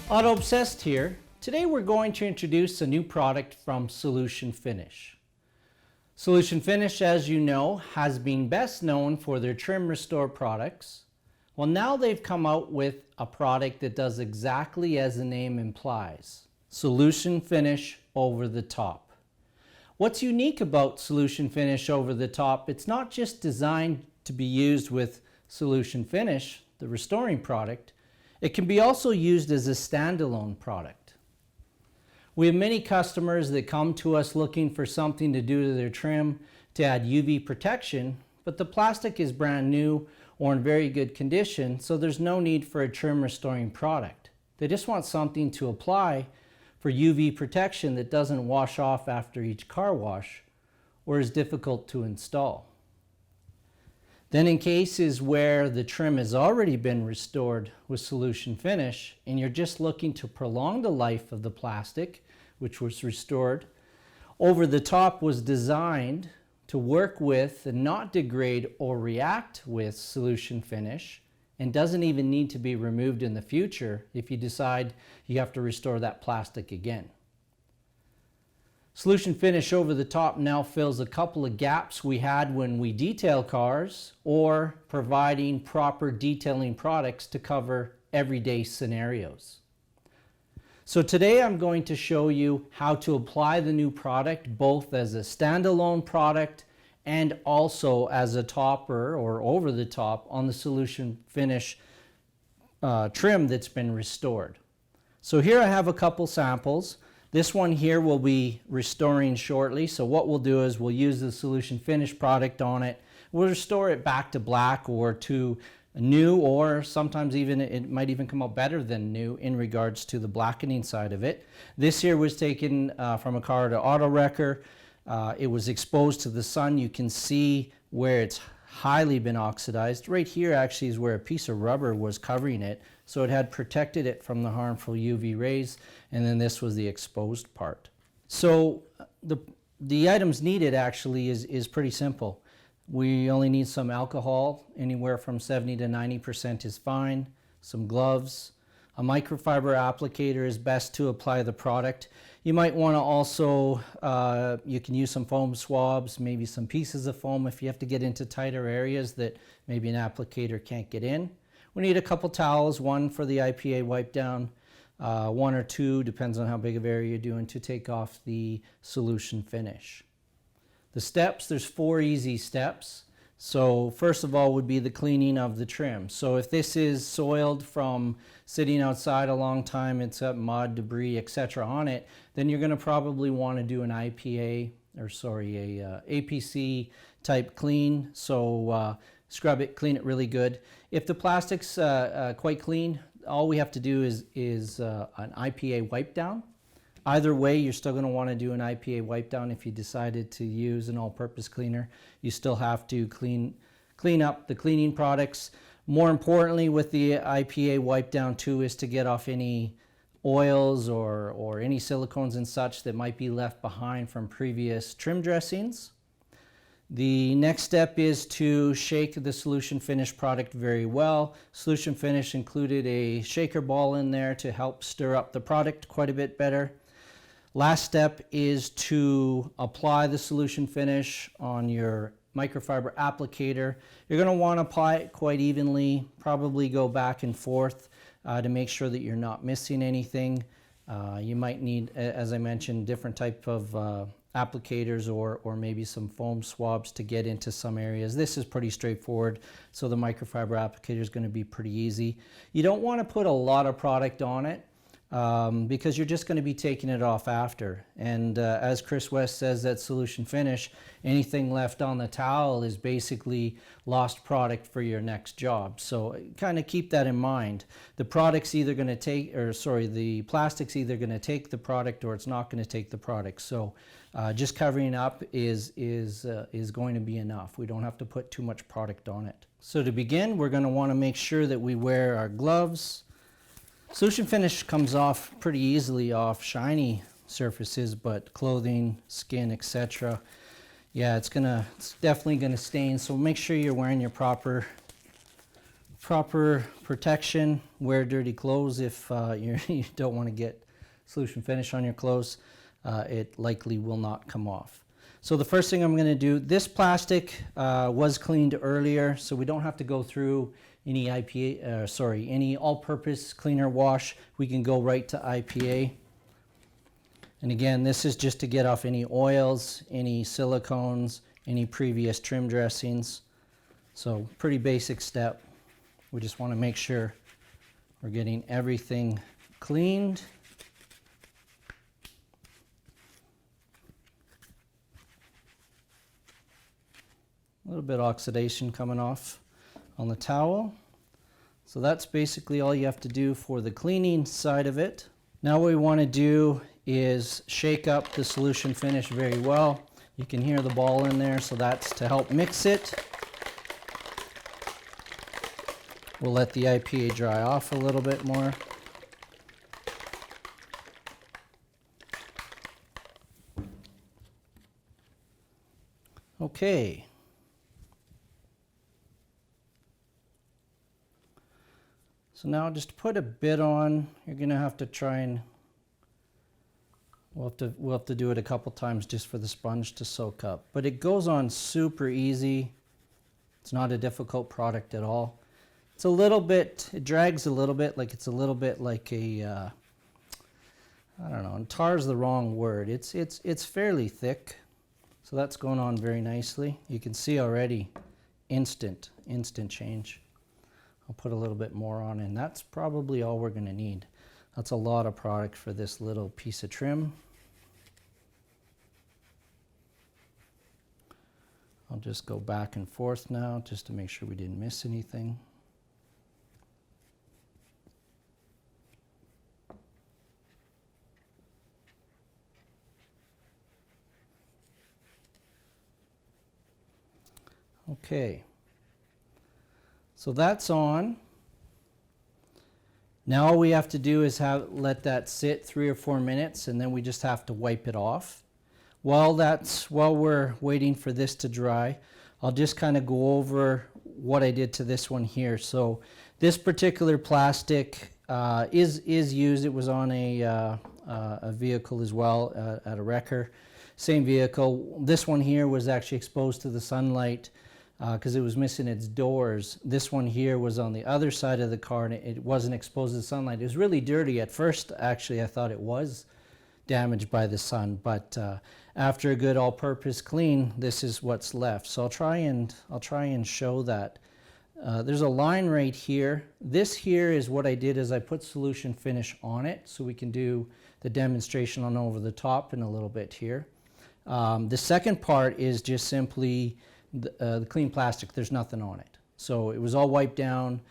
Auto Obsessed here. Today we're going to introduce a new product from Solution Finish. Solution Finish, as you know, has been best known for their trim restore products. Well, now they've come out with a product that does exactly as the name implies. Solution Finish Over the Top. What's unique about Solution Finish Over the Top, it's not just designed to be used with Solution Finish, the restoring product. It can be also used as a standalone product. We have many customers that come to us looking for something to do to their trim to add UV protection, but the plastic is brand new or in very good condition, so there's no need for a trim restoring product. They just want something to apply for UV protection that doesn't wash off after each car wash or is difficult to install. Then in cases where the trim has already been restored with Solution Finish and you're just looking to prolong the life of the plastic, which was restored, Over the Top was designed to work with and not degrade or react with Solution Finish, and doesn't even need to be removed in the future if you decide you have to restore that plastic again. Solution Finish Over the Top now fills a couple of gaps we had when we detail cars, or providing proper detailing products to cover everyday scenarios. So today I'm going to show you how to apply the new product both as a standalone product and also as a topper or over the top on the Solution Finish trim that's been restored. So here I have a couple samples. This one here will be restoring shortly, so what we'll do is we'll use the Solution Finish product on it. We'll restore it back to black or to new, or sometimes even it might even come out better than new in regards to the blackening side of it. This here was taken from a car to auto wrecker. It was exposed to the sun. You can see where it's highly been oxidized. Right here actually is where a piece of rubber was covering it, so it had protected it from the harmful UV rays, and then this was the exposed part. So the items needed actually is pretty simple. We only need some alcohol, anywhere from 70 to 90% is fine, some gloves, a microfiber applicator is best to apply the product. You might want to also, you can use some foam swabs, maybe some pieces of foam if you have to get into tighter areas that maybe an applicator can't get in. We need a couple towels, one for the IPA wipe down, one or two, depends on how big of area you're doing, to take off the Solution Finish. The steps, there's 4 easy steps. So first of all would be the cleaning of the trim. So if this is soiled from sitting outside a long time, it's got mud, debris, etc. on it, then you're going to probably want to do an IPA, or sorry, a APC type clean. So scrub it, clean it really good. If the plastic's quite clean, all we have to do is an IPA wipe down. Either way, you're still going to want to do an IPA wipe down. If you decided to use an all-purpose cleaner, you still have to clean up the cleaning products. More importantly with the IPA wipe down too is to get off any oils or any silicones and such that might be left behind from previous trim dressings. The next step is to shake the Solution Finish product very well. Solution Finish included a shaker ball in there to help stir up the product quite a bit better. Last step is to apply the Solution Finish on your microfiber applicator. You're going to want to apply it quite evenly, probably go back and forth to make sure that you're not missing anything. You might need, as I mentioned, different type of applicators or maybe some foam swabs to get into some areas. This is pretty straightforward, so the microfiber applicator is going to be pretty easy. You don't want to put a lot of product on it, because you're just going to be taking it off after. And as Chris West says at Solution Finish, anything left on the towel is basically lost product for your next job. So kind of keep that in mind. The product's either going to take, or sorry, the plastic's either going to take the product or it's not going to take the product. So just covering up is going to be enough. We don't have to put too much product on it. So to begin, we're going to want to make sure that we wear our gloves. Solution Finish comes off pretty easily off shiny surfaces, but clothing, skin, etc. Yeah, it's definitely gonna stain, so make sure you're wearing your proper Proper protection, wear dirty clothes if you don't want to get solution finish on your clothes. It likely will not come off. So the first thing I'm going to do, this plastic was cleaned earlier, so we don't have to go through any any all-purpose cleaner wash. We can go right to IPA. And again, this is just to get off any oils, any silicones, any previous trim dressings. So pretty basic step. We just want to make sure we're getting everything cleaned. A little bit of oxidation coming off on the towel. So that's basically all you have to do for the cleaning side of it. Now what we want to do is shake up the solution finish very well. You can hear the ball in there, so that's to help mix it. We'll let the IPA dry off a little bit more. Okay. So now just put a bit on. You're going to have to try and we'll have to do it a couple times just for the sponge to soak up. But it goes on super easy. It's not a difficult product at all. It's a little bit, it drags a little bit, like it's a little bit like a, I don't know, and tar is the wrong word. It's fairly thick, so that's going on very nicely. You can see already instant change. I'll put a little bit more on, and that's probably all we're going to need. That's a lot of product for this little piece of trim. I'll just go back and forth now just to make sure we didn't miss anything. Okay, so that's on. Now all we have to do is let that sit 3 or 4 minutes, and then we just have to wipe it off. While we're waiting for this to dry, I'll just kind of go over what I did to this one here. So this particular plastic is used. It was on a vehicle as well, at a wrecker. Same vehicle. This one here was actually exposed to the sunlight because it was missing its doors. This one here was on the other side of the car, and it wasn't exposed to the sunlight. It was really dirty. At first, actually, I thought it was damaged by the sun, but after a good all-purpose clean, this is what's left. So I'll try and show that. There's a line right here. This here is what I did, is I put solution finish on it, so we can do the demonstration on over the top in a little bit here. The second part is just simply the clean plastic. There's nothing on it. So it was all wiped down,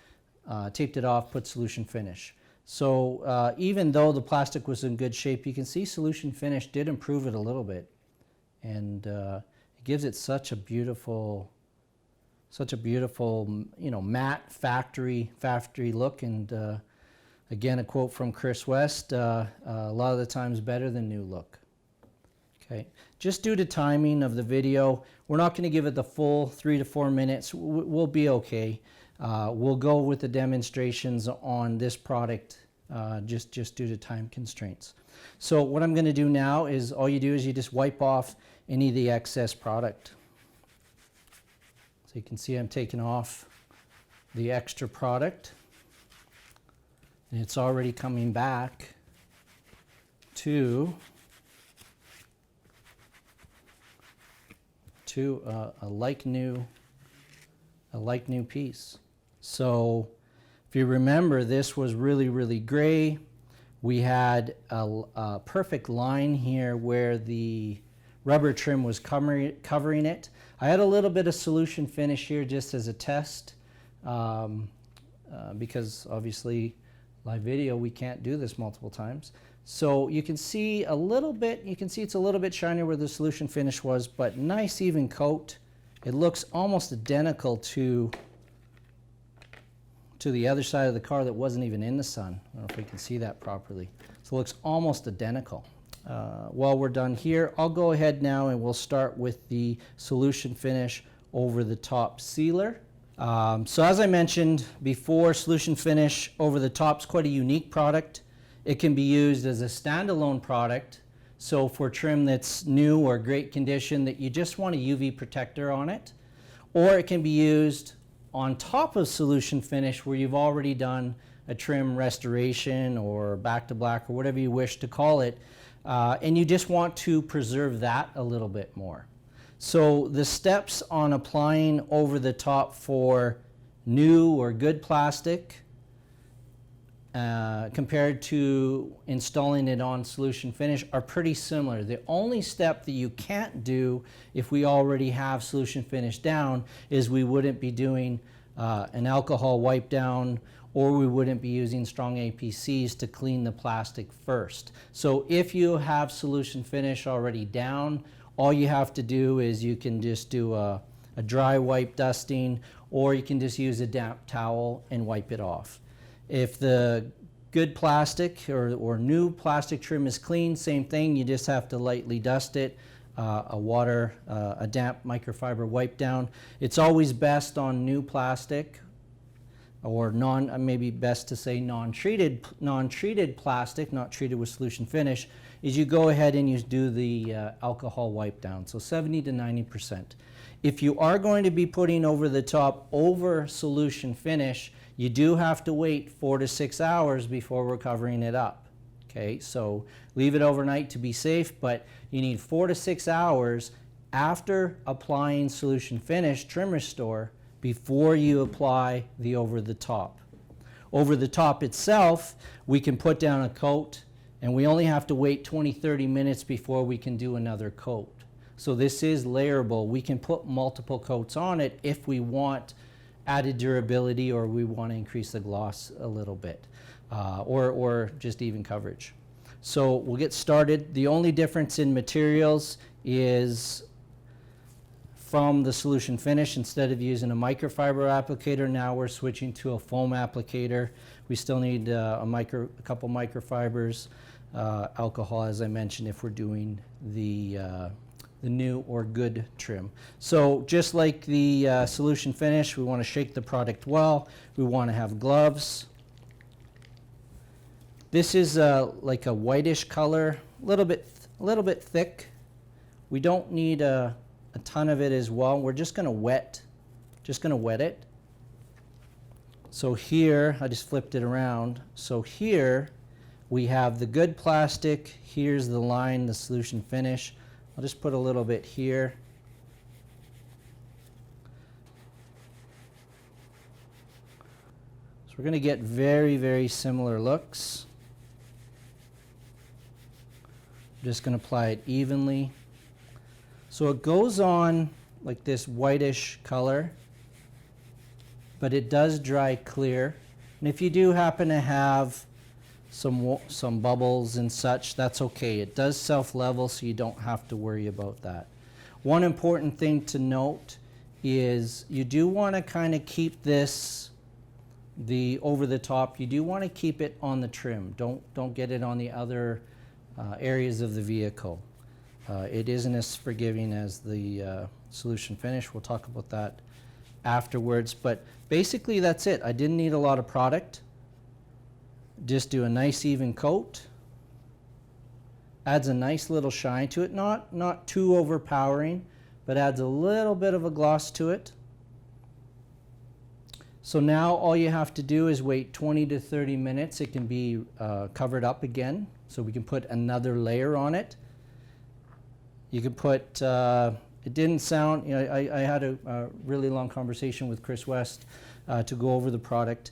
taped it off, put solution finish. So even though the plastic was in good shape, you can see solution finish did improve it a little bit. And it gives it such a beautiful, you know, matte factory look. And again, a quote from Chris West, a lot of the times better than new look. Okay, just due to timing of the video, we're not going to give it the full 3 to 4 minutes. We'll be okay. We'll go with the demonstrations on this product just due to time constraints. So what I'm going to do now is, all you do is you just wipe off any of the excess product. So you can see I'm taking off the extra product, and it's already coming back to a like new piece. So if you remember, this was really gray. We had a perfect line here where the rubber trim was covering it. I had a little bit of solution finish here just as a test, because obviously live video, we can't do this multiple times. So you can see a little bit, it's a little bit shinier where the solution finish was, but nice even coat. It looks almost identical to the other side of the car that wasn't even in the sun. I don't know if we can see that properly. So it looks almost identical. While we're done here, I'll go ahead now and we'll start with the solution finish over the top sealer. So as I mentioned before, Solution Finish over the top is quite a unique product. It can be used as a standalone product. So for trim that's new or great condition that you just want a UV protector on it, or it can be used on top of Solution Finish where you've already done a trim restoration or back to black or whatever you wish to call it, and you just want to preserve that a little bit more. So the steps on applying over the top for new or good plastic compared to installing it on Solution Finish are pretty similar. The only step that you can't do if we already have Solution Finish down is we wouldn't be doing an alcohol wipe down, or we wouldn't be using strong APCs to clean the plastic first. So if you have Solution Finish already down, all you have to do is you can just do a dry wipe dusting, or you can just use a damp towel and wipe it off. If the good plastic or new plastic trim is clean, same thing, you just have to lightly dust it, a damp microfiber wipe down. It's always best on new plastic, or maybe best to say non-treated plastic, not treated with Solution Finish, is you go ahead and you do the alcohol wipe down, so 70 to 90%. If you are going to be putting over the top over Solution Finish, you do have to wait 4 to 6 hours before we're covering it up. Okay, so leave it overnight to be safe, but you need 4 to 6 hours after applying Solution Finish Trim Restore before you apply the over the top. Over the top itself, we can put down a coat, and we only have to wait 20-30 minutes before we can do another coat. So this is layerable. We can put multiple coats on it if we want added durability, or we want to increase the gloss a little bit, or just even coverage. So we'll get started. The only difference in materials is from the Solution Finish, instead of using a microfiber applicator, now we're switching to a foam applicator. We still need a couple microfibers, alcohol, as I mentioned, if we're doing the new or good trim. So just like the Solution Finish, we want to shake the product well. We want to have gloves. This is like a whitish color, a little bit thick. We don't need a ton of it as well. We're just going to wet it. So here, I just flipped it around. So here we have the good plastic. Here's the line, the Solution Finish. I'll just put a little bit here. So we're going to get very, very similar looks. I'm just going to apply it evenly. So it goes on like this whitish color, but it does dry clear. And if you do happen to have some bubbles and such, that's okay. It does self-level, so you don't have to worry about that. One important thing to note is you do want to kind of keep this, the over the top, you do want to keep it on the trim. Don't get it on the other areas of the vehicle. It isn't as forgiving as the Solution Finish. We'll talk about that afterwards, but basically that's it. I didn't need a lot of product. Just do a nice even coat. Adds a nice little shine to it, not too overpowering, but adds a little bit of a gloss to it. So now all you have to do is wait 20 to 30 minutes. It can be covered up again, so we can put another layer on it. You could put, it didn't sound, I had a really long conversation with Chris West to go over the product.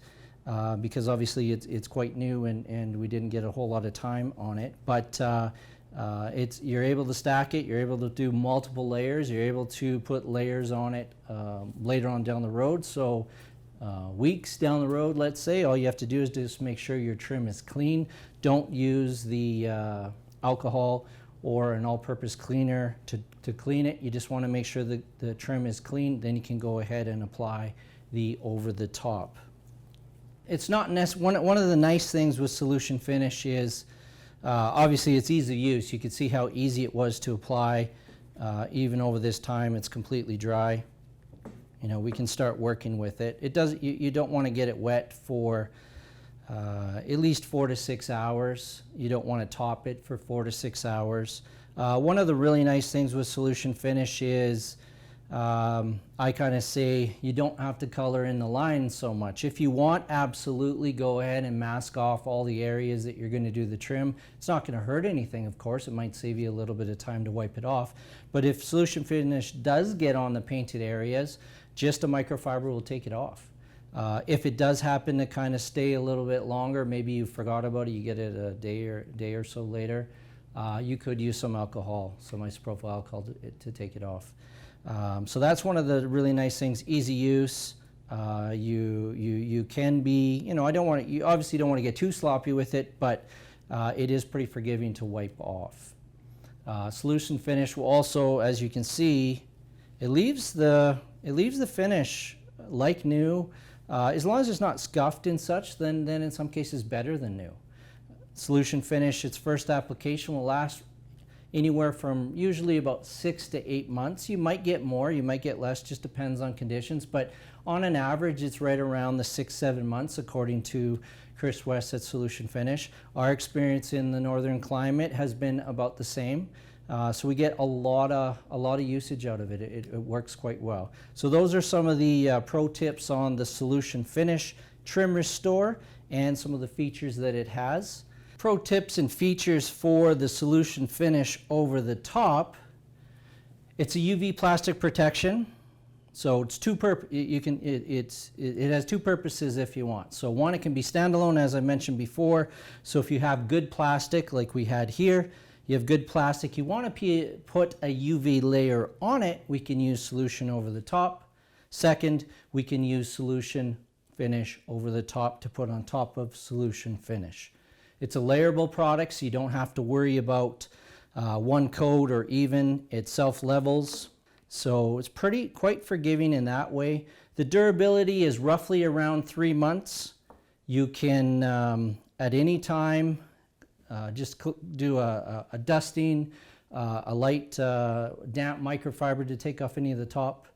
Because obviously it's quite new and we didn't get a whole lot of time on it, but you're able to stack it, you're able to do multiple layers, you're able to put layers on it later on down the road. So weeks down the road, let's say, all you have to do is just make sure your trim is clean. Don't use the alcohol or an all-purpose cleaner to clean it. You just want to make sure that the trim is clean, then you can go ahead and apply the over the top. It's not one of the nice things with Solution Finish is obviously it's easy to use. You can see how easy it was to apply. Even over this time, it's completely dry. you know, we can start working with it. It does, you don't want to get it wet for at least 4 to 6 hours. You don't want to top it for 4 to 6 hours. One of the really nice things with solution finish is I kind of say you don't have to color in the lines so much. If you want, absolutely go ahead and mask off all the areas that you're going to do the trim. It's not going to hurt anything, of course. It might save you a little bit of time to wipe it off. But if solution finish does get on the painted areas, just a microfiber will take it off. If it does happen to kind of stay a little bit longer, maybe you forgot about it, you get it a day or so later, you could use some alcohol, some isopropyl alcohol to take it off. So that's one of the really nice things, easy use. You can be, you know, you obviously don't want to get too sloppy with it, but it is pretty forgiving to wipe off. Solution finish will also, as you can see, it leaves the finish like new. As long as it's not scuffed and such, then in some cases better than new. Solution finish, its first application will last anywhere from usually about 6 to 8 months. You might get more, you might get less, just depends on conditions, but on an average it's right around the 6-7 months according to Chris West at Solution Finish. Our experience in the northern climate has been about the same. So we get a lot of usage out of it. It works quite well. So those are some of the pro tips on the Solution Finish Trim Restore and some of the features that it has. Pro tips and features for the Solution Finish over the top. It's a UV plastic protection. So it's it has two purposes if you want. So one, it can be standalone, as I mentioned before. So if you have good plastic like we had here, you have good plastic, you want to put a UV layer on it, we can use Solution over the top. Second, we can use Solution Finish over the top to put on top of Solution Finish. It's a layerable product, so you don't have to worry about one coat or even it self-levels. So it's quite forgiving in that way. The durability is roughly around 3 months. You can, at any time, just do a dusting, a light damp microfiber to take off any of the top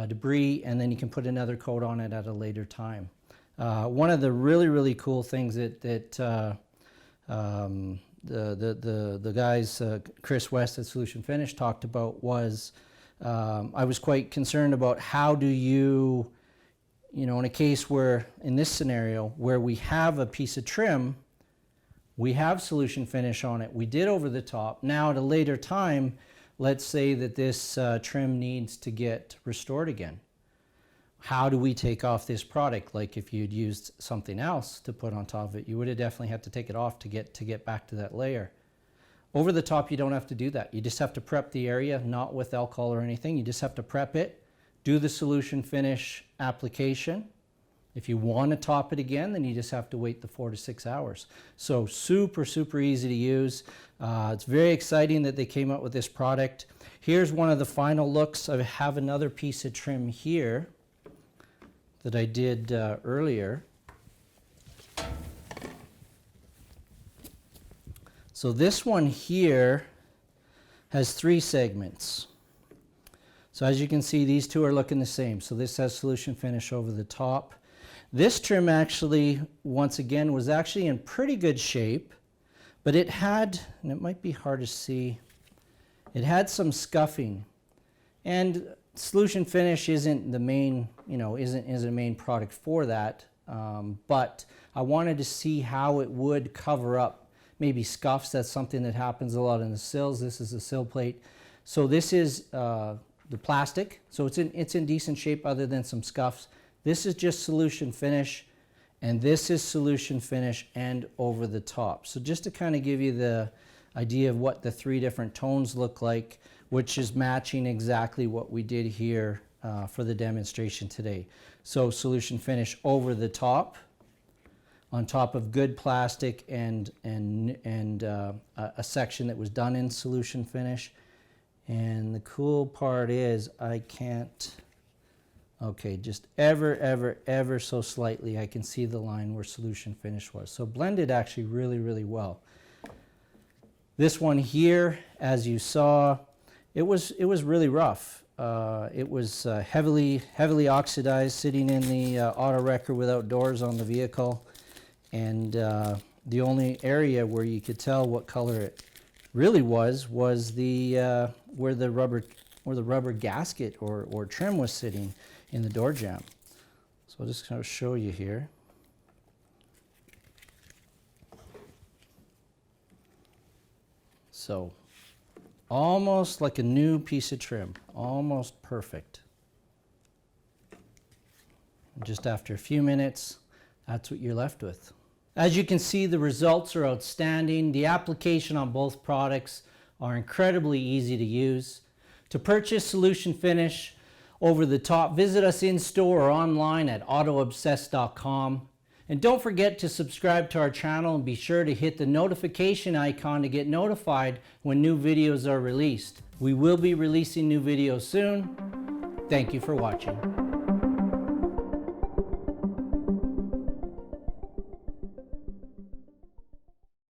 debris, and then you can put another coat on it at a later time. One of the really cool things that the guys, Chris West at Solution Finish, talked about was I was quite concerned about how do you know, in a case where, in this scenario, where we have a piece of trim, we have Solution Finish on it, we did over the top. Now at a later time, let's say that this trim needs to get restored again. How do we take off this product? Like if you'd used something else to put on top of it, you would have definitely had to take it off to get back to that layer. Over the top, you don't have to do that. You just have to prep the area, not with alcohol or anything. You just have to prep it, do the Solution Finish application. If you want to top it again, then you just have to wait the 4 to 6 hours. So super easy to use. It's very exciting that they came up with this product. Here's one of the final looks. I have another piece of trim here that I did earlier. So this one here has 3 segments. So as you can see, these two are looking the same. So this has Solution Finish over the top. This trim actually, once again, was actually in pretty good shape, but it had, and it might be hard to see, it had some scuffing. And Solution Finish isn't the main, you know, isn't a main product for that, but I wanted to see how it would cover up maybe scuffs. That's something that happens a lot in the sills. This is a sill plate. So this is the plastic, so it's in decent shape other than some scuffs. This is just Solution Finish, and this is Solution Finish and over the top. So just to kind of give you the idea of what the 3 different tones look like, which is matching exactly what we did here for the demonstration today. So Solution Finish over the top, on top of good plastic and a section that was done in Solution Finish. And the cool part is I can't, okay, just ever so slightly I can see the line where Solution Finish was. So blended actually really well. This one here, as you saw, it was really rough. It was heavily oxidized, sitting in the auto wrecker without doors on the vehicle, and the only area where you could tell what color it really was the where the rubber gasket or trim was sitting in the door jamb. So I'll just kind of show you here. So almost like a new piece of trim, almost perfect. And just after a few minutes, that's what you're left with. As you can see, the results are outstanding. The application on both products are incredibly easy to use. To purchase Solution Finish over the top, visit us in store or online at autoobsessed.com. And don't forget to subscribe to our channel and be sure to hit the notification icon to get notified when new videos are released. We will be releasing new videos soon. Thank you for watching.